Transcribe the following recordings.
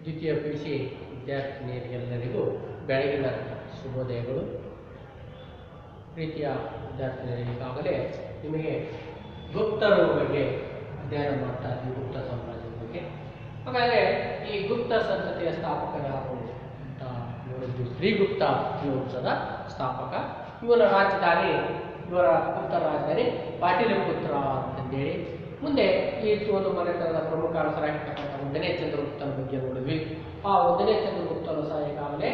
ದ್ವಿತೀಯ PUC ವಿದ್ಯಾರ್ಥಿನಿಯರಿಗೆಲ್ಲರಿಗೂ ಬೆಳಗಿನ ಶುಭೋದಯಗಳು. ಪ್ರೀತಿಯ ವಿದ್ಯಾರ್ಥಿನಿಯರಿಗೆ ಈಗಾಗಲೇ ನಿಮಗೆ ಗುಪ್ತರ ಬಗ್ಗೆ ಅಧ್ಯಯನ ಮಾಡ್ತಾ ಇದ್ದೀವಿ, ಗುಪ್ತ ಸಾಮ್ರಾಜ್ಯದ ಬಗ್ಗೆ. ಹಾಗಾದರೆ ಈ ಗುಪ್ತ ಸಂತತಿಯ ಸ್ಥಾಪಕ ಯಾರು ಅಂತ ನೋಡಿದ್ವಿ. ಶ್ರೀಗುಪ್ತ ಈ ವಂಶದ ಸ್ಥಾಪಕ. ಇವರ ರಾಜಧಾನಿ ಗುಪ್ತ ರಾಜಧಾನಿ ಪಾಟಲಿಪುತ್ರ ಅಂತಂದೇಳಿ. ಮುಂದೆ ಈ ಒಂದು ಮನೆತನದ ಪ್ರಮುಖ ಅರಸರಾಗಿರ್ತಕ್ಕಂಥ 1ನೇ ಚಂದ್ರಗುಪ್ತನ ಬಗ್ಗೆ ನೋಡಿದ್ವಿ. ಆ 1ನೇ ಚಂದ್ರಗುಪ್ತನು ಸಹ ಈಗಾಗಲೇ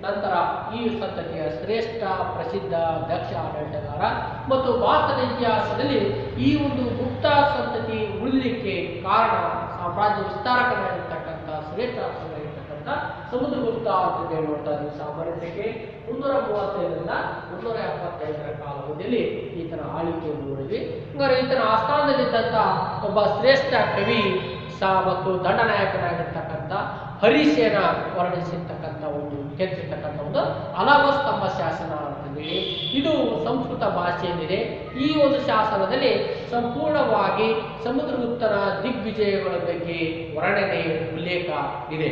ನಂತರ ಈ ಸಂತತಿಯ ಶ್ರೇಷ್ಠ ಪ್ರಸಿದ್ಧ ದಕ್ಷ ಆಡಳಿತಗಾರ ಮತ್ತು ಭಾರತದ ಇತಿಹಾಸದಲ್ಲಿ ಈ ಒಂದು ಗುಪ್ತ ಸಂತತಿ ಉಳಿಲಿಕ್ಕೆ ಕಾರಣ ಸಾಮ್ರಾಜ್ಯ ವಿಸ್ತಾರಕನಾಗಿರ್ತಕ್ಕಂಥ ಶ್ರೇಷ್ಠ ಅರಸನಾಗಿರ್ತಕ್ಕಂಥ ಸಮುದ್ರಗುಪ್ತ ಅಂತ ನೋಡ್ತಾ ಇದ್ವಿ. ಸಾಮಾನ್ಯತೆಗೆ 335ರಿಂದ 375ರ ಕಾಲಾವಧಿಯಲ್ಲಿ ಈತನ ಆಳ್ವಿಕೆಯನ್ನು ನೋಡಿದ್ವಿ. ಹಂಗಾರೆ ಈತನ ಆಸ್ಥಾನದಲ್ಲಿದ್ದಂಥ ಒಬ್ಬ ಶ್ರೇಷ್ಠ ಕವಿ ಮತ್ತು ದಂಡನಾಯಕನಾಗಿರ್ತಕ್ಕಂಥ ಹರಿಸೇನ ವರ್ಣಿಸಿರ್ತಕ್ಕಂಥ ಕೆತ್ತಿರ್ತಕ್ಕಂಥ ಒಂದು ಅಲವಸ್ತಂಭ ಶಾಸನ ಅಂತಂದೇಳಿ. ಇದು ಸಂಸ್ಕೃತ ಭಾಷೆಯಲ್ಲಿದೆ. ಈ ಒಂದು ಶಾಸನದಲ್ಲಿ ಸಂಪೂರ್ಣವಾಗಿ ಸಮುದ್ರಗುಪ್ತನ ದಿಗ್ವಿಜಯಗಳ ಬಗ್ಗೆ ವರ್ಣನೆ ಉಲ್ಲೇಖ ಇದೆ.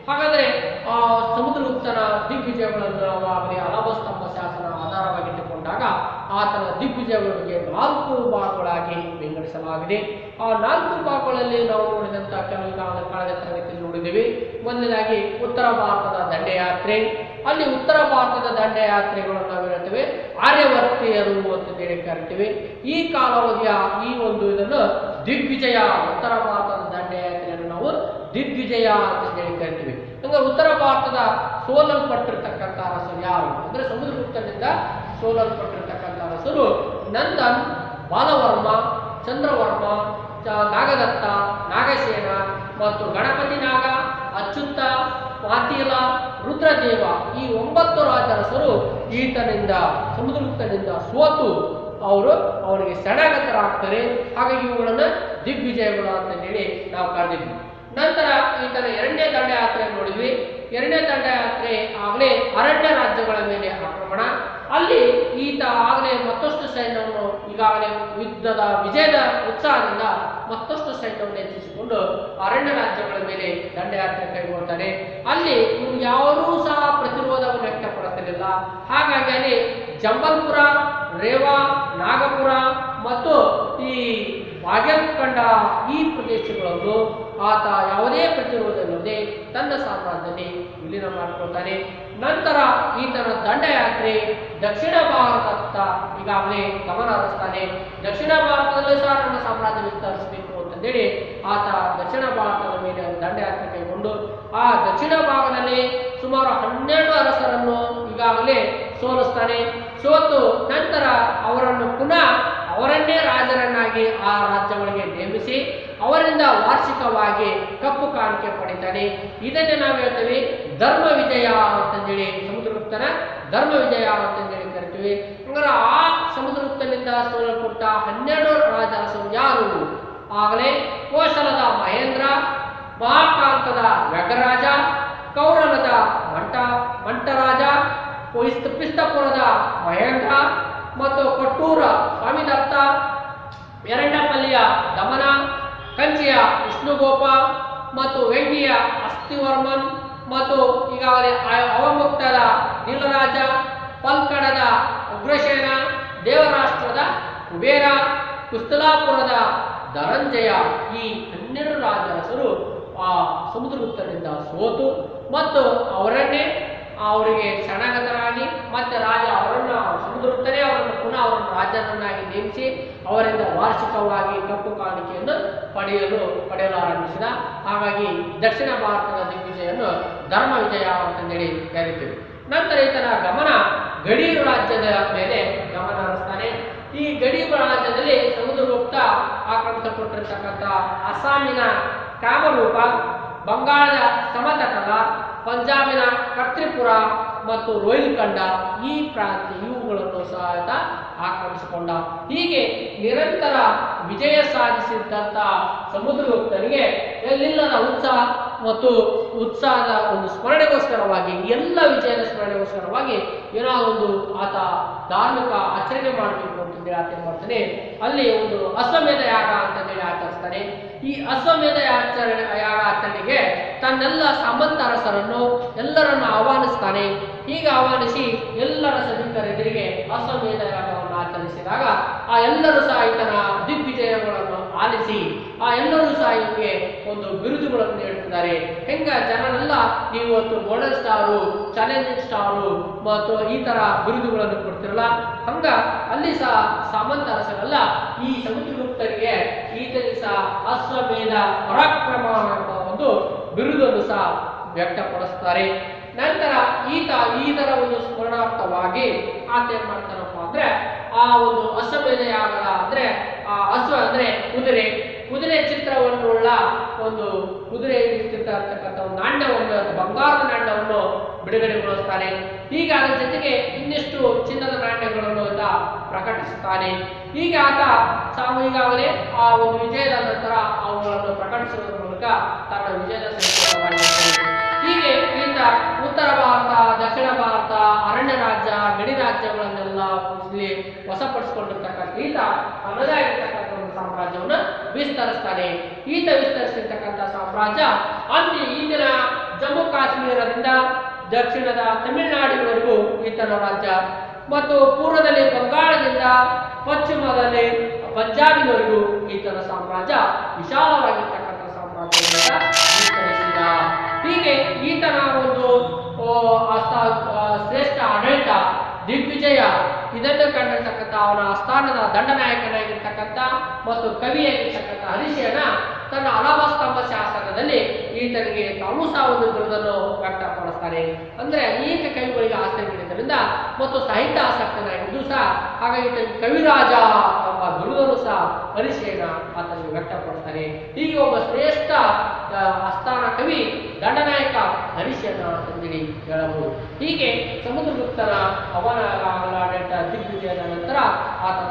ಹಾಗಾದರೆ ಆ ಸಮುದ್ರಗುಪ್ತನ ದಿಗ್ವಿಜಯಗಳನ್ನು ನಾವಾಗಲೇ ಅಲವಸ್ತಂಭ ಶಾಸನ ಆಧಾರವಾಗಿಟ್ಟುಕೊಂಡಾಗ ಆತನ ದಿಗ್ವಿಜಯಗಳ ಬಗ್ಗೆ 4 ಭಾಗಗಳಾಗಿ ವಿಂಗಡಿಸಲಾಗಿದೆ. ಆ 4 ಭಾಗಗಳಲ್ಲಿ ನಾವು ನೋಡಿದಂಥ ಕೆಲವು ಕಳೆದ ತರಗತಿಯಲ್ಲಿ ನೋಡಿದ್ದೇವೆ. ಮೊದಲನೇದಾಗಿ ಉತ್ತರ ಭಾರತದ ದಂಡಯಾತ್ರೆ. ಅಲ್ಲಿ ಉತ್ತರ ಭಾರತದ ದಂಡಯಾತ್ರೆಗಳನ್ನು ನಾವು ಹೇಳ್ತೇವೆ ಆರ್ಯವರ್ತೀಯರು ಅಂತೇಳಿ ಕರಿತೀವಿ. ಈ ಕಾಲಾವಧಿಯ ಈ ಒಂದು ಇದನ್ನು ದಿಗ್ವಿಜಯ, ಉತ್ತರ ಭಾರತದ ದಂಡಯಾತ್ರೆಯನ್ನು ನಾವು ದಿಗ್ವಿಜಯ ಅಂತ ಹೇಳಿ ಕರಿತೀವಿ. ಹಂಗ ಉತ್ತರ ಭಾರತದ ಸೋಲಲ್ಪಟ್ಟಿರ್ತಕ್ಕಂಥ ಅರಸರು ಯಾರು ಅಂದ್ರೆ ಸಮುದ್ರಗುಪ್ತನಿಂದ ಸೋಲಲ್ಪಟ್ಟಿರ್ತಕ್ಕಂಥ ಅರಸರು ನಂದನ್, ಬಾಲವರ್ಮ, ಚಂದ್ರವರ್ಮ, ನಾಗದತ್ತ, ನಾಗಸೇನ ಮತ್ತು ಗಣಪತಿ ನಾಗ, ಅಚ್ಯುತ, ಮಾತೀಲ, ರುದ್ರದೇವ ಈ 9 ರಾಜರಸರು ಈತನಿಂದ ಸಮುದ್ರಗುಪ್ತನಿಂದ ಸೋತು ಅವರಿಗೆ ಶರಣಾಗತರಾಗ್ತಾರೆ. ಹಾಗಾಗಿ ಇವುಗಳನ್ನು ದಿಗ್ವಿಜಯಗಳು ಅಂತ ಹೇಳಿ ನಾವು ಕರೆದಿದ್ವಿ. ನಂತರ ಈತನ 2ನೇ ದಂಡಯಾತ್ರೆ ನೋಡಿದ್ವಿ. 2ನೇ ದಂಡಯಾತ್ರೆ ಆಗಲೇ ಅರಣ್ಯ ರಾಜ್ಯಗಳ ಮೇಲೆ ಆಕ್ರಮಣ. ಅಲ್ಲಿ ಈತ ಆಗಲೇ ಮತ್ತಷ್ಟು ಸೈನ್ಯವನ್ನು ಈಗಾಗಲೇ ಯುದ್ಧದ ವಿಜಯದ ಉತ್ಸಾಹದಿಂದ ಮತ್ತಷ್ಟು ಸೈನ್ಯವನ್ನು ಹೆಚ್ಚಿಸಿಕೊಂಡು ಅರಣ್ಯ ರಾಜ್ಯಗಳ ಮೇಲೆ ದಂಡಯಾತ್ರೆ ಕೈಗೊಳ್ತಾನೆ. ಅಲ್ಲಿ ಯಾರೂ ಸಹ ಪ್ರತಿರೋಧವನ್ನು ವ್ಯಕ್ತಪಡಿಸಲಿಲ್ಲ. ಹಾಗಾಗಿ ಅಲ್ಲಿ ಜಂಬಲ್ಪುರ, ರೇವಾ, ನಾಗಪುರ ಮತ್ತು ಈ ಬಾಗೇಲ್ಖಂಡ ಈ ಪ್ರದೇಶಗಳನ್ನು ಆತ ಯಾವುದೇ ಪ್ರತಿರೋಧವಿಲ್ಲದೆ ತನ್ನ ಸಾಮ್ರಾಜ್ಯದಲ್ಲಿ ವಿಲೀನ ಮಾಡಿಕೊಳ್ತಾನೆ. ನಂತರ ಈತನ ದಂಡಯಾತ್ರೆ ದಕ್ಷಿಣ ಭಾರತದತ್ತ ಈಗಾಗಲೇ ಗಮನ ಹರಿಸ್ತಾನೆ. ದಕ್ಷಿಣ ಭಾರತದಲ್ಲೂ ಸಹ ನನ್ನ ಸಾಮ್ರಾಜ್ಯ ವಿಸ್ತರಿಸಬೇಕು ಅಂತಂದೇಳಿ ಆತ ದಕ್ಷಿಣ ಭಾರತದ ಮೇಲೆ ದಂಡಯಾತ್ರೆ ಕೈಗೊಂಡು ಆ ದಕ್ಷಿಣ ಭಾಗದಲ್ಲಿ ಸುಮಾರು 12 ಅರಸರನ್ನು ಈಗಾಗಲೇ ಸೋಲಿಸ್ತಾನೆ. ಸೋತು ನಂತರ ಅವರನ್ನು ಪುನಃ ಅವರನ್ನೇ ರಾಜರನ್ನಾಗಿ ಆ ರಾಜ್ಯಗಳಿಗೆ ನೇಮಿಸಿ ಅವರಿಂದ ವಾರ್ಷಿಕವಾಗಿ ಕಪ್ಪು ಕಾಣಿಕೆ ಪಡಿತಾನೆ. ಇದನ್ನೇ ನಾವು ಹೇಳ್ತೇವೆ ಧರ್ಮ ವಿಜಯ ಅಂತಂದೇಳಿ, ಸಮುದ್ರಗುಪ್ತನ ಧರ್ಮ ವಿಜಯ ಅಂತಂದೇಳಿ ಕರಿತೀವಿ. ಹಂಗಾರೆ ಆ ಸಮುದ್ರಗುಪ್ತನಿಂದ ಸೋಲಲ್ಪಟ್ಟ 12 ರಾಜರಸರು ಯಾರು? ಆಗಲೇ ಕೋಶಲದ ಮಹೇಂದ್ರ, ಮಹಾಕಾಂತದ ವ್ಯಗರಾಜ, ಕೌರಲದ ಮಂಟರಾಜ, ಪಿಸ್ತಪುರದ ಮಹೇಂದ್ರ ಮತ್ತು ಕೊಟ್ಟೂರ ಸ್ವಾಮಿದತ್ತ, ಎರಡಪಲ್ಲಿಯ ದಮನ, ಕಂಚಿಯ ವಿಷ್ಣುಗೋಪ ಮತ್ತು ವೆಂಗಿಯ ಅಸ್ಥಿವರ್ಮನ್ ಮತ್ತು ಈಗಾಗಲೇ ಅವಮುಕ್ತದ ನೀಲರಾಜ, ಪಲ್ಕಡದ ಉಗ್ರಸೇನ, ದೇವರಾಷ್ಟ್ರದ ಕುಬೇರ, ಕುಸ್ತಲಾಪುರದ ಧನಂಜಯ ಈ 12 ರಾಜರಸರು ಆ ಸಮುದ್ರಗುಪ್ತನಿಂದ ಸೋತು ಮತ್ತು ಅವರಿಗೆ ಶರಣಾಗತರಾಗಿ ಮತ್ತೆ ರಾಜ ಸಮುದ್ರಗುಪ್ತನೇ ಅವರನ್ನು ಪುನಃ ಅವರನ್ನು ರಾಜನನ್ನಾಗಿ ನೇಮಿಸಿ ಅವರಿಂದ ವಾರ್ಷಿಕವಾಗಿ ಕಪ್ಪು ಕಾಣಿಕೆಯನ್ನು ಪಡೆಯಲು ಆರಂಭಿಸಿದ. ಹಾಗಾಗಿ ದಕ್ಷಿಣ ಭಾರತದ ದಿಗ್ವಿಜಯನ್ನು ಧರ್ಮ ವಿಜಯ ಅಂತಂದೇಳಿ ಕರೀತೀವಿ. ನಂತರ ಈತನ ಗಮನ ಗಡೀರು ರಾಜ್ಯದ ಮೇಲೆ ಗಮನ ಹರಿಸ್ತಾನೆ. ಈ ಗಡೀರು ರಾಜ್ಯದಲ್ಲಿ ಸಮುದ್ರಗುಪ್ತ ಆಕ್ರಮಿಸಲ್ಪಟ್ಟಿರ್ತಕ್ಕಂಥ ಅಸ್ಸಾಮಿನ ಕಾಮರೂಪ, ಬಂಗಾಳದ ಸಮತಲ, ಪಂಜಾಬಿನ ಕತ್ರಿಪುರ ಮತ್ತು ರೋಹಿಲ್ಖಂಡ ಈ ಪ್ರಾಂತ್ಯ ಇವುಗಳ ಬಿರುದುಗಳನ್ನು ಸಹ ಆತ ಆಕ್ರಮಿಸಿಕೊಂಡ. ಹೀಗೆ ನಿರಂತರ ವಿಜಯ ಸಾಧಿಸಿದ್ದಂತ ಸಮುದ್ರಗುಪ್ತನಿಗೆ ಎಲ್ಲಿಲ್ಲದ ಉತ್ಸಾಹದ ಒಂದು ಸ್ಮರಣೆಗೋಸ್ಕರವಾಗಿ, ಎಲ್ಲ ವಿಜಯದ ಸ್ಮರಣೆಗೋಸ್ಕರವಾಗಿ ಏನಾದರೂ ಒಂದು ಆತ ಧಾರ್ಮಿಕ ಆಚರಣೆ ಮಾಡಬೇಕು ಅಂತಂದೇಳಿ ಆತ ಏನ್ ಮಾಡ್ತಾನೆ, ಅಲ್ಲಿ ಒಂದು ಅಶ್ವಮೇಧ ಯಾಗ ಅಂತಂದೇಳಿ ಆಚರಿಸ್ತಾನೆ. ಈ ಅಶ್ವಮೇಧ ಯಾಗ ಆಚರಣೆಗೆ ತನ್ನೆಲ್ಲ ಸಾಮಂತ ಅರಸರನ್ನು ಎಲ್ಲರನ್ನು ಆಹ್ವಾನಿಸ್ತಾನೆ. ಹೀಗೆ ಆಹ್ವಾನಿಸಿ ಎಲ್ಲರ ಸಭಿಕರೆದುರಿಗೆ ಅಶ್ವಮೇಧ ಯಾಗವನ್ನು ಆಚರಿಸಿದಾಗ ಆ ಎಲ್ಲರೂ ಸಹ ಈತನ ದಿಗ್ವಿಜಯಗಳನ್ನು ಆಲಿಸಿ ಆ ಎಲ್ಲರೂ ಸಹ ಇವರಿಗೆ ಒಂದು ಬಿರುದುಗಳನ್ನು ನೀಡುತ್ತಿದ್ದಾರೆ. ಹೆಂಗ ಜನರೆಲ್ಲ ನೀವು ಇವತ್ತು ಗೋಲ್ಡನ್ ಸ್ಟಾರು, ಚಾಲೆಂಜಿಂಗ್ ಸ್ಟಾರು ಮತ್ತು ಈ ತರ ಬಿರುದುಗಳನ್ನು ಕೊಡ್ತಿರಲ್ಲ, ಹಂಗ ಅಲ್ಲಿ ಸಹ ಸಾಮಂತ ಅರಸರೆಲ್ಲ ಈ ಸಮುದ್ರಗುಪ್ತರಿಗೆ ಈತನಿಗೆ ಸಹ ಅಶ್ವಮೇಧ ಪರಾಕ್ರಮ ಎಂಬ ಒಂದು ಬಿರುದನ್ನು ಸಹ ವ್ಯಕ್ತಪಡಿಸ್ತಾರೆ. ನಂತರ ಈತರ ಒಂದು ಸ್ಮರಣಾರ್ಥವಾಗಿ ಆತ ಏನ್ ಮಾಡ್ತಾನಪ್ಪ ಅಂದ್ರೆ ಆ ಒಂದು ಅಶ್ವಮೇಧ ಯಾಗದ ಅಂದ್ರೆ ಆ ಅಶ್ವ ಅಂದ್ರೆ ಕುದುರೆ ಚಿತ್ರವನ್ನುಳ್ಳ ಒಂದು ಕುದುರೆ ಚಿತ್ರ ಅಂತಕ್ಕಂಥ ಒಂದು ನಾಣ್ಯವನ್ನು, ಬಂಗಾರದ ನಾಣ್ಯವನ್ನು ಬಿಡುಗಡೆಗೊಳಿಸ್ತಾನೆ. ಹೀಗೆ ಅದರ ಜೊತೆಗೆ ಇನ್ನಿಷ್ಟು ಚಿನ್ನದ ನಾಣ್ಯಗಳನ್ನು ಆತ ಪ್ರಕಟಿಸುತ್ತಾನೆ. ಹೀಗೆ ಆತ ಈಗಾಗಲೇ ಆ ಒಂದು ವಿಜಯದ ನಂತರ ಅವುಗಳನ್ನು ಪ್ರಕಟಿಸುವುದರ ಮೂಲಕ ತನ್ನ ವಿಜಯದ ಸಂಕೇತವಾಗಿರುತ್ತದೆ. ಹೀಗೆ ಈತ ಉತ್ತರ ಭಾರತ, ದಕ್ಷಿಣ ಭಾರತ, ಅರಣ್ಯ ರಾಜ್ಯ, ಗಡಿ ರಾಜ್ಯಗಳನ್ನೆಲ್ಲ ವಶಪಡಿಸಿಕೊಂಡಿರ್ತಕ್ಕಂಥ ಈತ ತನ್ನದೇ ಆಗಿರ್ತಕ್ಕಂಥ ಒಂದು ಸಾಮ್ರಾಜ್ಯವನ್ನು ವಿಸ್ತರಿಸ್ತಾನೆ. ಈತ ವಿಸ್ತರಿಸಿರ್ತಕ್ಕಂಥ ಸಾಮ್ರಾಜ್ಯ ಈತನ ಜಮ್ಮು ಕಾಶ್ಮೀರದಿಂದ ದಕ್ಷಿಣದ ತಮಿಳುನಾಡಿನವರೆಗೂ ಈತನ ರಾಜ್ಯ ಮತ್ತು ಪೂರ್ವದಲ್ಲಿ ಬಂಗಾಳದಿಂದ ಪಶ್ಚಿಮದಲ್ಲಿ ಪಂಜಾಬಿನವರೆಗೂ ಈತನ ಸಾಮ್ರಾಜ್ಯ ವಿಶಾಲವಾಗಿರ್ತಕ್ಕಂಥ ಸಾಮ್ರಾಜ್ಯದಿಂದ ವಿಸ್ತರಿಸಿದ. ಹೀಗೆ ಈತನ ಒಂದು ಶ್ರೇಷ್ಠ ಆಡಳಿತ, ದಿಗ್ವಿಜಯ ಇದನ್ನು ಕಂಡಿರ್ತಕ್ಕಂಥ ಅವನ ಆಸ್ಥಾನದ ದಂಡನಾಯಕನಾಗಿರ್ತಕ್ಕಂಥ ಮತ್ತು ಕವಿಯಾಗಿರ್ತಕ್ಕಂಥ ಹರಿಶೇನ ತನ್ನ ಅಲಾಭಸ್ತಂಭ ಶಾಸನದಲ್ಲಿ ಈತನಿಗೆ ತಾವು ಸಹ ಒಂದು ಬಿರುದನ್ನು ವ್ಯಕ್ತಪಡಿಸ್ತಾರೆ. ಅಂದ್ರೆ ಅನೇಕ ಕವಿಗಳಿಗೆ ಆಸಕ್ತಿ ನೀಡಿದ್ದರಿಂದ ಮತ್ತು ಸಾಹಿತ್ಯ ಆಸಕ್ತನಾಗಿದ್ದು ಸಹ ಹಾಗಾಗಿ ಈತನಿಗೆ ಕವಿರಾಜ ಎಂಬ ಬಿರುದನ್ನು ಸಹ ಹರಿಶೇನ ಆತನಿಗೆ ವ್ಯಕ್ತಪಡಿಸ್ತಾರೆ. ಹೀಗೆ ಒಬ್ಬ ಶ್ರೇಷ್ಠ ಆಸ್ಥಾನ ಕವಿ, ದಂಡನಾಯಕ ಹರಿಶೇನ ಅಂತಂದೇಳಿ ಹೇಳಬಹುದು. ಹೀಗೆ ಸಮುದ್ರಗುಪ್ತನ ಆಡಳಿತ ದಿಗ್ವಿಜಯದ ನಂತರ ಆತನ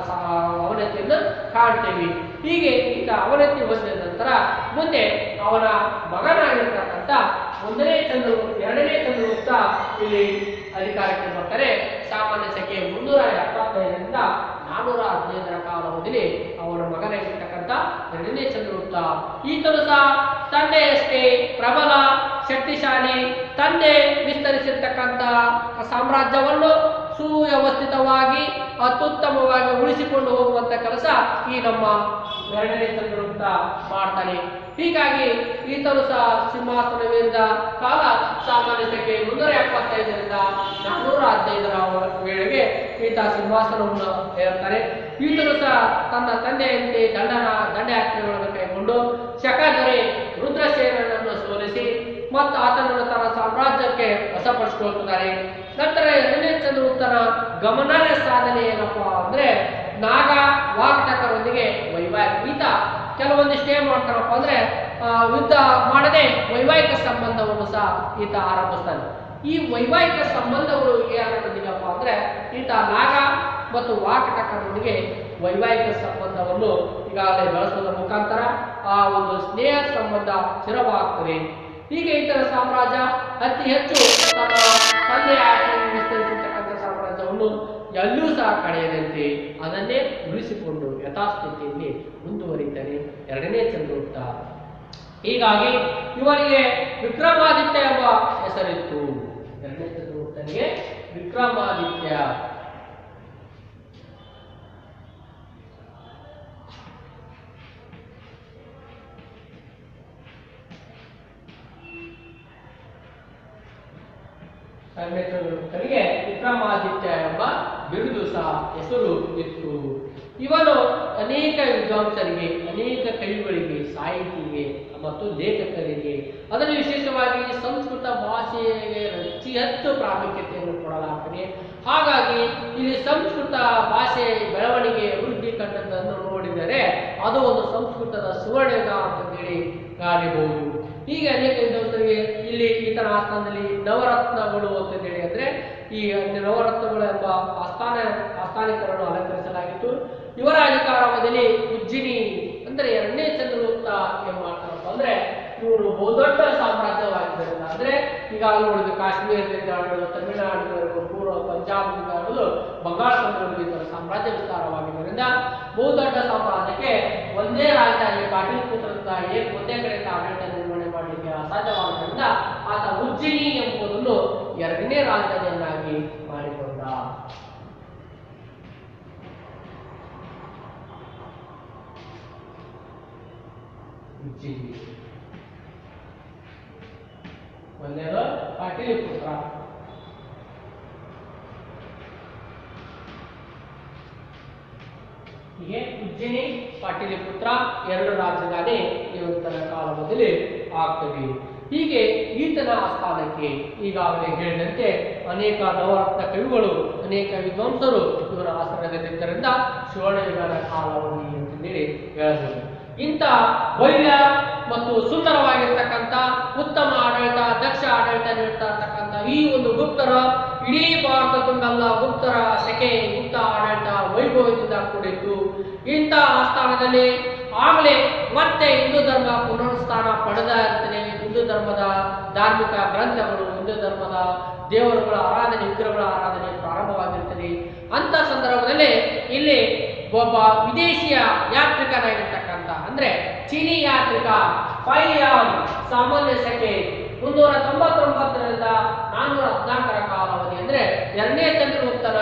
ಅವನತಿಯನ್ನು ಕಾಣ್ತೇವೆ. ಹೀಗೆ ಈತ ಅವನತಿ ಹೊಂದಿದ ನಂತರ ಮುಂದೆ ಅವನ ಮಗನಾಗಿರ್ತಕ್ಕಂಥ ಎರಡನೇ ಚಂದ್ರಗುಪ್ತ ಇಲ್ಲಿ ಅಧಿಕಾರಕ್ಕೆ ಬರ್ತಾರೆ. ಸಾಮಾನ್ಯ ಸಂಖ್ಯೆ 375ರಿಂದ 415ರ ಕಾಲಾವಧಿಯಲ್ಲಿ ಅವನ ಮಗನಾಗಿರ್ತಕ್ಕಂಥ ಎರಡನೇ ಚಂದ್ರಗುಪ್ತ ಈತನು ಸಹ ತಂದೆಯಷ್ಟೇ ಪ್ರಬಲ, ಶಕ್ತಿಶಾಲಿ, ತಂದೆ ವಿಸ್ತರಿಸಿರ್ತಕ್ಕಂಥ ಸಾಮ್ರಾಜ್ಯವನ್ನು ಸುವ್ಯವಸ್ಥಿತವಾಗಿ ಅತ್ಯುತ್ತಮವಾಗಿ ಉಳಿಸಿಕೊಂಡು ಹೋಗುವಂತ ಕೆಲಸ ಈ ನಮ್ಮ ಎರಡನೇ ಚಂದ್ರಗುಪ್ತ ಮಾಡ್ತಾನೆ. ಹೀಗಾಗಿ ಈತನು ಸಹ ಸಿಂಹಾಸನವಿದ್ದ ಕಾಲ ಸಾಮಾನ್ಯ ಸಂಖ್ಯೆ 375ರಿಂದ 415ರ ವೇಳೆಗೆ ಈತ ಸಿಂಹಾಸನವನ್ನು ಏರ್ತಾನೆ. ಈತನು ಸಹ ತನ್ನ ತಂದೆಯಂತೆ ದಂಡಯಾತ್ರೆಗಳನ್ನು ಕೈಗೊಂಡು ಶಕದೊರೆ ರುದ್ರಸೇನನನ್ನು ಸೋಲಿಸಿ ಮತ್ತು ಆತನನ್ನು ತನ್ನ ಸಾಮ್ರಾಜ್ಯಕ್ಕೆ ವಶಪಡಿಸಿಕೊಳ್ಳುತ್ತಾರೆ. ನಂತರ ಎರಡನೇ ಚಂದ್ರಗುಪ್ತನ ಗಮನಾರ್ಹ ಸಾಧನೆ ಏನಪ್ಪಾ ಅಂದ್ರೆ ನಾಗ ವಾಕ್ಟಕರೊಂದಿಗೆ ಈತ ಕೆಲವೊಂದಿಷ್ಟು ಏನ್ ಮಾಡ್ತಾರಪ್ಪ ಅಂದ್ರೆ ಯುದ್ಧ ಮಾಡದೆ ವೈವಾಹಿಕ ಸಂಬಂಧವನ್ನು ಸಹ ಈತ ಆರಂಭಿಸ್ತಾನೆ. ಈ ವೈವಾಹಿಕ ಸಂಬಂಧಗಳು ಯಾರೊಂದಿಗಪ್ಪ ಅಂದ್ರೆ ಈತ ನಾಗ ಮತ್ತು ವಾಕಟಕರೊಂದಿಗೆ ವೈವಾಹಿಕ ಸಂಬಂಧವನ್ನು ಈಗಾಗಲೇ ಬೆಳೆಸುವುದರ ಮುಖಾಂತರ ಆ ಒಂದು ಸ್ನೇಹ ಸಂಬಂಧ ಸ್ಥಿರವಾಗ್ತದೆ. ಹೀಗೆ ಈತನ ಸಾಮ್ರಾಜ್ಯ ಅತಿ ಹೆಚ್ಚು ತನ್ನ ತಂದೆ ವಿಸ್ತರಿಸಿರ್ತಕ್ಕಂಥ ಸಾಮ್ರಾಜ್ಯವನ್ನು ಎಲ್ಲೂ ಸಹ ಕಳೆಯದಂತೆ ಅದನ್ನೇ ಉಳಿಸಿಕೊಂಡು ಯಥಾಸ್ಥಿತಿಯಲ್ಲಿ ಮುಂದುವರಿತಾನೆ ಎರಡನೇ ಚಂದ್ರಗುಪ್ತ. ಹೀಗಾಗಿ ಇವರಿಗೆ ವಿಕ್ರಮಾದಿತ್ಯ ಎಂಬ ಹೆಸರಿತ್ತು. ಎರಡನೇ ಚಂದ್ರಗುಪ್ತನಿಗೆ ವಿಕ್ರಮಾದಿತ್ಯ. ಚಂದ್ರಗುಪ್ತನಿಗೆ ವಿಕ್ರಮಾದಿತ್ಯ ಎಂಬ ಬಿರುದು ಸಹ ಹೆಸರು ಇತ್ತು. ಇವನು ಅನೇಕ ವಿದ್ವಾಂಸರಿಗೆ, ಅನೇಕ ಕವಿಗಳಿಗೆ, ಸಾಹಿತಿಗೆ ಮತ್ತು ಲೇಖಕರಿಗೆ, ಅದರಲ್ಲಿ ವಿಶೇಷವಾಗಿ ಸಂಸ್ಕೃತ ಭಾಷೆಗೆ ಅತಿ ಹೆಚ್ಚು ಪ್ರಾಮುಖ್ಯತೆಯನ್ನು ಕೊಡಲಾಗ್ತದೆ. ಹಾಗಾಗಿ ಇಲ್ಲಿ ಸಂಸ್ಕೃತ ಭಾಷೆ ಬೆಳವಣಿಗೆ ವೃದ್ಧಿ ಕಂಡದ್ದನ್ನು ನೋಡಿದರೆ ಅದು ಒಂದು ಸಂಸ್ಕೃತದ ಸುವರ್ಣಯುಗ ಅಂತಂದೇಳಿ ಕಾಣಬಹುದು. ಹೀಗೆ ಅನೇಕ ವಿದ್ವಾಂಸರಿಗೆ ಇಲ್ಲಿ ಈತನ ಆಸ್ಥಾನದಲ್ಲಿ ನವರತ್ನಗಳು ಅಂತಂದೇಳಿ ಅಂದ್ರೆ ಈ ನವರತ್ನಗಳು ಎಂಬ ಆಸ್ಥಾನಿಕರನ್ನು ಅಲಂಕರಿಸಲಾಗಿತ್ತು. ಇವರ ಅಧಿಕಾರಾವಧಿಯಲ್ಲಿ ಉಜ್ಜಿನಿ ಅಂದ್ರೆ ಎರಡನೇ ಚಂದ್ರಗುಪ್ತ ಏನ್ ಮಾಡ್ತಾರಪ್ಪ ಅಂದ್ರೆ ಇವರು ಬಹುದೊಡ್ಡ ಸಾಮ್ರಾಜ್ಯವಾಗಿದ್ದರಿಂದ ಅಂದ್ರೆ ಈಗ ನೋಡಿದ್ರು ಕಾಶ್ಮೀರದಿಂದ ಆಡೋದು, ತಮಿಳುನಾಡು, ಪೂರ್ವ ಪಂಜಾಬ್ನಿಂದ ಆಡೋದು, ಬಂಗಾಳ ಇದರ ಸಾಮ್ರಾಜ್ಯ ವಿಸ್ತಾರವಾಗಿದ್ದರಿಂದ ಬಹುದೊಡ್ಡ ಸಾಮ್ರಾಜ್ಯಕ್ಕೆ ಒಂದೇ ರಾಜಧಾನಿ ಪಾಟಲಿಪುತ್ರದಿಂದ ಒಂದೇ ಕಡೆಯಿಂದ ಆಡಳಿತ ನಿರ್ವಹಣೆ ಮಾಡಲಿಕ್ಕೆ ಅಸಾಧ್ಯವಾದ್ದರಿಂದ ಆತ ಉಜ್ಜಿನಿ ಎಂಬುದನ್ನು ಎರಡನೇ ರಾಜಧಾನಿಯನ್ನಾಗಿ ಮಾಡಿಕೊಂಡ. ಉಜ್ಜಿನಿ ಒಂದೇದು ಪಾಟಲಿಪುತ್ರ, ಹೀಗೆ ಉಜ್ಜಿನಿ ಪಾಟಲಿಪುತ್ರ ಎರಡು ರಾಜಧಾನಿ ಇವತ್ತಿನ ಕಾಲದಲ್ಲಿ ಆಗ್ತದೆ. ಹೀಗೆ ಈತನ ಆಸ್ಥಾನಕ್ಕೆ ಈಗಾಗಲೇ ಹೇಳಿದಂತೆ ಅನೇಕ ನವರತ್ನ ಕವಿಗಳು, ಅನೇಕ ವಿದ್ವಾಂಸರು ಇವರ ಆಸ್ಥಾನದಲ್ಲಿದ್ದರಿಂದ ಸುವರ್ಣಯುಗದ ಕಾಲಾವಧಿ ಅಂತೇಳಿ ಹೇಳಬಹುದು. ಇಂಥ ಭವ್ಯ ಮತ್ತು ಸುಂದರವಾಗಿರ್ತಕ್ಕಂಥ ಉತ್ತಮ ಆಡಳಿತ, ದಕ್ಷ ಆಡಳಿತ ನೀಡ್ತಾ ಇರ್ತಕ್ಕಂಥ ಈ ಒಂದು ಗುಪ್ತರ ಇಡೀ ಭಾರತ ತುಂಬೆಲ್ಲ ಗುಪ್ತರ ಸೆಕೆ, ಗುಪ್ತ ಆಡಳಿತ ವೈಭವದಿಂದ ಕೂಡಿತ್ತು. ಇಂಥ ಆಸ್ಥಾನದಲ್ಲಿ ಆಗಲೇ ಮತ್ತೆ ಹಿಂದೂ ಧರ್ಮ ಪುನರುತ್ಥಾನ ಪಡೆದ ಇರ್ತದೆ. ಹಿಂದೂ ಧರ್ಮದ ಧಾರ್ಮಿಕ ಗ್ರಂಥಗಳು, ಹಿಂದೂ ಧರ್ಮದ ದೇವರುಗಳ ಆರಾಧನೆ, ವಿಗ್ರಹಗಳ ಆರಾಧನೆ ಪ್ರಾರಂಭವಾಗಿರ್ತದೆ. ಅಂತ ಸಂದರ್ಭದಲ್ಲಿ ಇಲ್ಲಿ ಒಬ್ಬ ವಿದೇಶಿಯ ಯಾತ್ರಿಕನಾಗಿರ್ತಕ್ಕಂಥ ಅಂದ್ರೆ ಚೀನಿ ಯಾತ್ರಿಕ ಫೈಯಾನ್ ಸಾಮಾನ್ಯ ಸೆಕೆ 399ರಿಂದ 414ರ ಕಾಲಾವಧಿ ಅಂದ್ರೆ ಎರಡನೇ ಚಂದ್ರಗುಪ್ತನ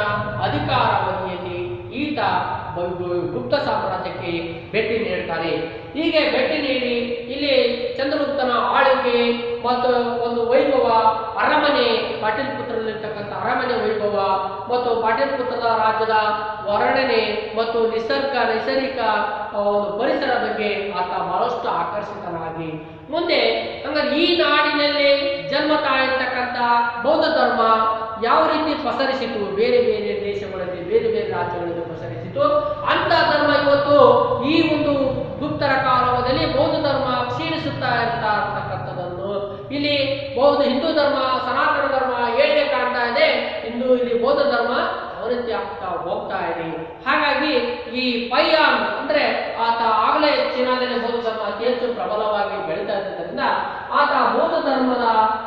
ಅಧಿಕಾರಾವಧಿಯಲ್ಲಿ ಈತ ಗುಪ್ತ ಸಾಮ್ರಾಜ್ಯಕ್ಕೆ ಭೇಟಿ ನೀಡ್ತಾನೆ. ಹೀಗೆ ಭೇಟಿ ನೀಡಿ ಇಲ್ಲಿ ಚಂದ್ರಗುಪ್ತನ ಆಳ್ವಿಕೆ ಮತ್ತು ಒಂದು ವೈಭವ, ಅರಮನೆ, ಪಾಟಲಿಪುತ್ರದಲ್ಲಿರ್ತಕ್ಕಂಥ ಅರಮನೆ ವೈಭವ ಮತ್ತು ಪಾಟಲಿಪುತ್ರದ ರಾಜ್ಯದ ವರ್ಣನೆ ಮತ್ತು ನೈಸರ್ಗಿಕ ಒಂದು ಪರಿಸರ ಬಗ್ಗೆ ಆತ ಬಹಳಷ್ಟು ಆಕರ್ಷಿತನಾಗಿ ಮುಂದೆ ಹಂಗಾಗಿ ಈ ನಾಡಿನಲ್ಲಿ ಜನ್ಮ ತಾಳಿರ್ತಕ್ಕಂಥ ಬೌದ್ಧ ಧರ್ಮ ಯಾವ ರೀತಿ ಪಸರಿಸಿತು, ಬೇರೆ ಬೇರೆ ದೇಶಗಳಲ್ಲಿ, ಬೇರೆ ಬೇರೆ ರಾಜ್ಯಗಳಲ್ಲಿ ಪಸರಿಸಿತು. ಅಂತ ಧರ್ಮ ಇವತ್ತು ಈ ಒಂದು ಗುಪ್ತರ ಕಾಲಾವಧಿಯಲ್ಲಿ ಬೌದ್ಧ ಧರ್ಮ ಕ್ಷೀಣಿಸುತ್ತಾ ಇರ್ತಕ್ಕಂಥದ್ದನ್ನು ಇಲ್ಲಿ ಹಿಂದೂ ಧರ್ಮ, ಸನಾತನ ಧರ್ಮ ಏಳಿಗೆ ಕಾಣ್ತಾ ಇದೆ. ಇಲ್ಲಿ ಬೌದ್ಧ ಧರ್ಮ ಅವನತಿ ಆಗ್ತಾ ಹೋಗ್ತಾ ಇದೆ. ಹಾಗಾಗಿ ಈ ಫೈಯಾನ್ ಅಂದ್ರೆ ಆತ ಆಗಲೇ ಚೀನಾದಲ್ಲಿ ಬೌದ್ಧ ಧರ್ಮ ಅತಿ ಹೆಚ್ಚು ಪ್ರಬಲವಾಗಿ ಬೆಳೀತಾ ಇದ್ದರಿಂದ ಆತ ಬೌದ್ಧ ಧರ್ಮದ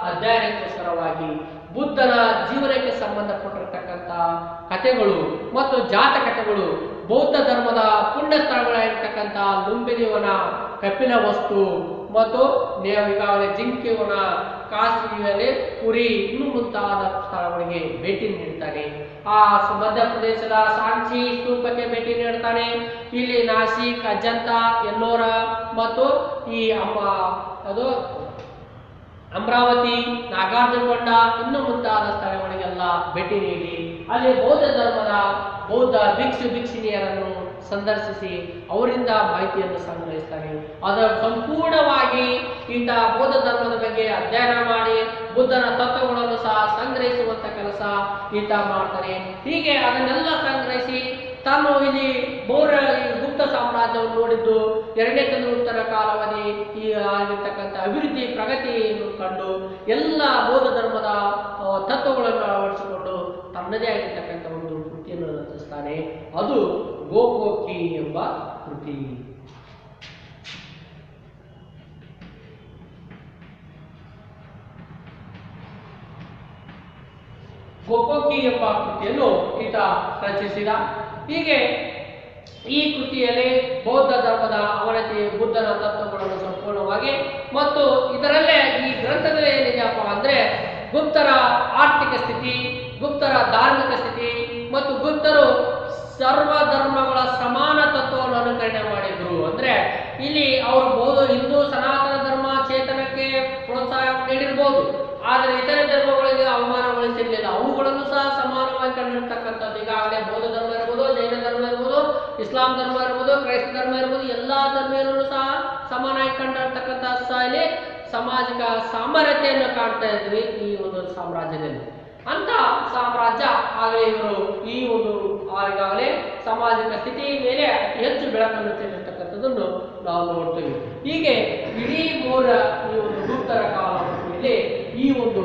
ಅಧ್ಯಯನಕ್ಕೋಸ್ಕರವಾಗಿ ಬುದ್ಧನ ಜೀವನಕ್ಕೆ ಸಂಬಂಧಪಟ್ಟಿರ್ತಕ್ಕಂಥ ಕಥೆಗಳು ಮತ್ತು ಜಾತಕಥೆಗಳು, ಬೌದ್ಧ ಧರ್ಮದ ಪುಣ್ಯ ಸ್ಥಳಗಳಾಗಿರ್ತಕ್ಕಂಥ ಲುಂಬಿನಿವನ, ಕಪಿಲ ವಸ್ತು ಮತ್ತು ಈಗಾಗಲೇ ಜಿಂಕೆವನ, ಕಾಶಿಯಲ್ಲಿ ಪುರಿ ಇನ್ನೂ ಮುಂತಾದ ಸ್ಥಳಗಳಿಗೆ ಭೇಟಿ ನೀಡ್ತಾನೆ. ಆ ಮಧ್ಯಪ್ರದೇಶದ ಸಾಂಚಿ ಸ್ತೂಪಕ್ಕೆ ಭೇಟಿ ನೀಡ್ತಾನೆ. ಇಲ್ಲಿ ನಾಸಿಕ್, ಅಜಂತ, ಎಲ್ಲೋರ ಮತ್ತು ಈ ಅಮರಾವತಿ, ನಾಗಾರ್ಜುನಕೊಂಡ ಇನ್ನೂ ಮುಂತಾದ ಸ್ಥಳಗಳಿಗೆಲ್ಲ ಭೇಟಿ ನೀಡಿ ಅಲ್ಲಿ ಬೌದ್ಧ ಧರ್ಮದ ಬೌದ್ಧ ಭಿಕ್ಷುಭಿಕ್ಷಿಣಿಯರನ್ನು ಸಂದರ್ಶಿಸಿ ಅವರಿಂದ ಮಾಹಿತಿಯನ್ನು ಸಂಗ್ರಹಿಸ್ತಾನೆ. ಅದರ ಸಂಪೂರ್ಣವಾಗಿ ಈತ ಬೌದ್ಧ ಧರ್ಮದ ಬಗ್ಗೆ ಅಧ್ಯಯನ ಮಾಡಿ ಬುದ್ಧನ ತತ್ವಗಳನ್ನು ಸಹ ಸಂಗ್ರಹಿಸುವಂತ ಕೆಲಸ ಈತ ಮಾಡ್ತಾನೆ. ಹೀಗೆ ಅದನ್ನೆಲ್ಲ ಸಂಗ್ರಹಿಸಿ ತಾನು ಇಲ್ಲಿ ಗುಪ್ತ ಸಾಮ್ರಾಜ್ಯವನ್ನು ನೋಡಿದ್ದು ಎರಡನೇ ಚಂದ್ರಗುಪ್ತನ ಕಾಲಾವಧಿ ಈ ಆಗಿರ್ತಕ್ಕಂಥ ಅಭಿವೃದ್ಧಿ ಪ್ರಗತಿಯನ್ನು ಕಂಡು ಎಲ್ಲ ಬೌದ್ಧ ಧರ್ಮದ ತತ್ವಗಳನ್ನು ಅಳವಡಿಸಿಕೊಂಡು ತನ್ನದೇ ಆಗಿರ್ತಕ್ಕಂಥ ಒಂದು ಕೃತಿಯನ್ನು ರಚಿಸ್ತಾನೆ. ಅದು ಗೋಕೋಕಿ ಎಂಬ ಕೃತಿ. ಗೋಕೋಕಿ ಎಂಬ ಕೃತಿಯನ್ನು ಈತ ರಚಿಸಿದ. ಹೀಗೆ ಈ ಕೃತಿಯಲ್ಲಿ ಬೌದ್ಧ ಧರ್ಮದ ಅವನತಿ, ಬುದ್ಧನ ತತ್ವಗಳನ್ನು ಸಂಪೂರ್ಣವಾಗಿ ಮತ್ತು ಇದರಲ್ಲೇ ಈ ಗ್ರಂಥದಲ್ಲಿ ಏನಿದೆಯಪ್ಪ ಅಂದ್ರೆ ಗುಪ್ತರ ಆರ್ಥಿಕ ಸ್ಥಿತಿ, ಗುಪ್ತರ ಧಾರ್ಮಿಕ ಸ್ಥಿತಿ ಮತ್ತು ಗುಪ್ತರು ಸರ್ವ ಧರ್ಮಗಳ ಸಮಾನ ತತ್ವವನ್ನು ಅನುಕರಣೆ ಮಾಡಿದ್ರು. ಅಂದ್ರೆ ಇಲ್ಲಿ ಅವರು ಹಿಂದೂ ಸನಾತನ ಧರ್ಮ ಚೇತನಕ್ಕೆ ಪ್ರೋತ್ಸಾಹ ನೀಡಿರ್ಬೋದು, ಆದರೆ ಇತರೆ ಧರ್ಮಗಳಿಗೆ ಅವಮಾನಗೊಳಿಸಿರ್ಲಿಲ್ಲ. ಅವುಗಳನ್ನು ಸಹ ಸಮಾನವಾಗಿ ಕಂಡಿರ್ತಕ್ಕಂಥದ್ದು. ಈಗಾಗಲೇ ಬೌದ್ಧ ಧರ್ಮ ಇರ್ಬೋದು, ಜೈನ ಧರ್ಮ ಇರ್ಬೋದು, ಇಸ್ಲಾಂ ಧರ್ಮ ಇರ್ಬೋದು, ಕ್ರೈಸ್ತ ಧರ್ಮ ಇರ್ಬೋದು, ಎಲ್ಲಾ ಧರ್ಮೀಯರನ್ನು ಸಹ ಸಮಾನವಾಗಿ ಕಂಡಿರ್ತಕ್ಕಂಥ ಇಲ್ಲಿ ಸಾಮಾಜಿಕ ಸಾಮರಸ್ಯತೆಯನ್ನು ಕಾಣ್ತಾ ಇದ್ವಿ ಈ ಒಂದು ಸಾಮ್ರಾಜ್ಯದಲ್ಲಿ. ಅಂತ ಸಾಮ್ರಾಜ್ಯ ಆಗಲೇ ಇವರು ಈ ಒಂದು ಈಗಾಗಲೇ ಸಾಮಾಜಿಕ ಸ್ಥಿತಿ ಮೇಲೆ ಅತಿ ಹೆಚ್ಚು ಬೆಳಕನ್ನು ಚೆಲ್ಲಿರ್ತಕ್ಕಂಥದ್ದನ್ನು ನಾವು ನೋಡ್ತೇವೆ. ಹೀಗೆ ಇಡೀ ಈ ಒಂದು ಗುಪ್ತರ ಕಾಲಾವಧಿಯಲ್ಲಿ ಈ ಒಂದು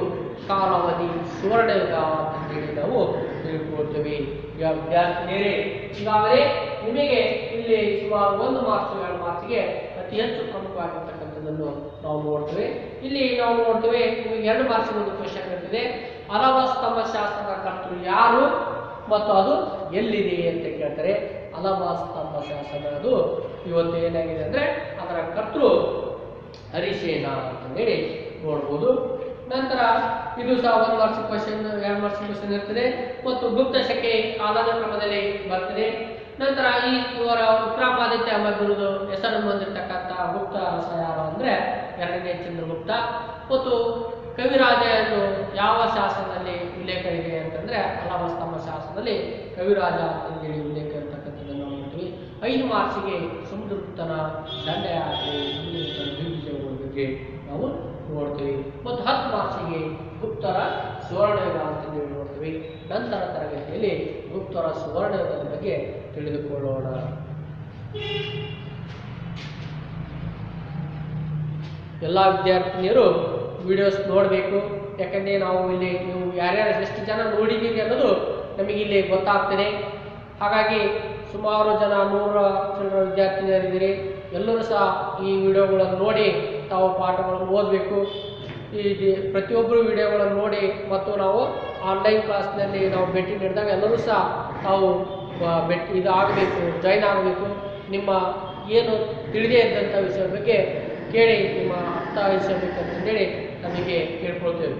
ಕಾಲಾವಧಿ ಸುವರ್ಣಯುಗ ಅಂತ ಹೇಳಿ ನಾವು ತಿಳ್ಕೊಳ್ತೇವೆ. ಈಗ ವಿದ್ಯಾರ್ಥಿನಿಯರೇ, ಈಗಾಗಲೇ ನಿಮಗೆ ಇಲ್ಲಿ ಸುಮಾರು 1 ಮಾರ್ಕ್ಸ್ 2 ಮಾರ್ಕ್ಸ್ಗೆ ಅತಿ ಹೆಚ್ಚು ಪ್ರಮುಖವಾಗಿರ್ತಕ್ಕಂಥದ್ದನ್ನು ನಾವು ನೋಡ್ತೇವೆ. ಇಲ್ಲಿ ನಾವು ನೋಡ್ತೇವೆ, ನಿಮಗೆ 2 ಮಾರ್ಕ್ಸ್ ಒಂದು ಕ್ವೆಶ್ಚನ್ ಇರ್ತದೆ. ಅಲವ ಸ್ತಂಭ ಶಾಸನದ ಕರ್ತೃ ಯಾರು ಮತ್ತು ಅದು ಎಲ್ಲಿದೆ ಅಂತ ಕೇಳ್ತಾರೆ. ಅಲವ ಸ್ತಂಭ ಶಾಸನ ಅದು ಇವತ್ತು ಏನಾಗಿದೆ ಅಂದ್ರೆ ಅದರ ಕರ್ತೃ ಹರಿಸೇನ ಅಂತಂದೇಳಿ ನೋಡ್ಬೋದು. ನಂತರ ಇದು ಸಹ 1 ಮಾರ್ಕ್ಸ್ ಕ್ವಶನ್ 2 ಮಾರ್ಕ್ಸ್ ಕ್ವಶನ್ ಇರ್ತದೆ ಮತ್ತು ಗುಪ್ತ ಶಕೆ ಕಾಲದ ಕ್ರಮದಲ್ಲಿ ಬರ್ತದೆ. ನಂತರ ಇವರ ಉತ್ತರಾಪಾದಿತ್ಯ ಎಂಬ ಬಿರುದು ಹೆಸರನ್ನು ಹೊಂದಿರತಕ್ಕಂಥ ಗುಪ್ತ ಅರಸ ಯಾರು ಅಂದ್ರೆ 2ನೇ ಚಂದ್ರಗುಪ್ತ. ಮತ್ತು ಕವಿರಾಜ ಎಂದು ಯಾವ ಶಾಸನದಲ್ಲಿ ಉಲ್ಲೇಖ ಇದೆ ಅಂತಂದ್ರೆ ಅಲವ ಸ್ತಂಭ ಶಾಸನದಲ್ಲಿ ಕವಿರಾಜ ಅಂತಂದೇಳಿ ಉಲ್ಲೇಖ ಇರತಕ್ಕಂಥದ್ದನ್ನು ನಾವು ನೋಡ್ತೀವಿ. 5 ಮಾರ್ಕ್ಸಿಗೆ ಸಮುದ್ರಗುಪ್ತನ ದಂಡಯಾತ್ರೆ, ಸಮುದ್ರಗುಪ್ತನ ದಿಗ್ವಿಜಯಗಳ ಬಗ್ಗೆ ನಾವು ನೋಡ್ತೀವಿ. ಮತ್ತು 10 ಮಾರ್ಕ್ಸಿಗೆ ಗುಪ್ತರ ಸುವರ್ಣಯುಗ ಅಂತಂದೇಳಿ ನೋಡ್ತೀವಿ. ನಂತರ ತರಗತಿಯಲ್ಲಿ ಗುಪ್ತರ ಸುವರ್ಣಯುಗದ ಬಗ್ಗೆ ತಿಳಿದುಕೊಳ್ಳೋಣ. ಎಲ್ಲ ವಿದ್ಯಾರ್ಥಿನಿಯರು ವಿಡಿಯೋಸ್ ನೋಡಬೇಕು. ಯಾಕಂದರೆ ನಾವು ಇಲ್ಲಿ ನೀವು ಯಾರ್ಯಾರು ಎಷ್ಟು ಜನ ನೋಡಿದ್ದೀರಿ ಅನ್ನೋದು ನಮಗೆ ಇಲ್ಲಿ ಗೊತ್ತಾಗ್ತದೆ. ಹಾಗಾಗಿ ಸುಮಾರು ಜನ 100 ಚಿಲ್ಲರ ವಿದ್ಯಾರ್ಥಿನಿಯರಿದ್ದೀರಿ. ಎಲ್ಲರೂ ಸಹ ಈ ವಿಡಿಯೋಗಳನ್ನು ನೋಡಿ ತಾವು ಪಾಠಗಳನ್ನು ಓದಬೇಕು. ಈ ಪ್ರತಿಯೊಬ್ಬರು ವಿಡಿಯೋಗಳನ್ನು ನೋಡಿ ಮತ್ತು ನಾವು ಆನ್ಲೈನ್ ಕ್ಲಾಸ್ನಲ್ಲಿ ನಾವು ಭೇಟಿ ನೀಡಿದಾಗ ಎಲ್ಲರೂ ಸಹ ತಾವು ಇದು ಆಗಬೇಕು, ಜಾಯ್ನ್ ಆಗಬೇಕು. ನಿಮ್ಮ ಏನು ತಿಳಿದೇ ಇದ್ದಂಥ ವಿಷಯದ ಬಗ್ಗೆ ಕೇಳಿ ನಿಮ್ಮ ಅರ್ಥ ವಹಿಸಬೇಕಂತೇಳಿ ನಮಗೆ ಕೇಳ್ಕೊಳ್ತೇವೆ.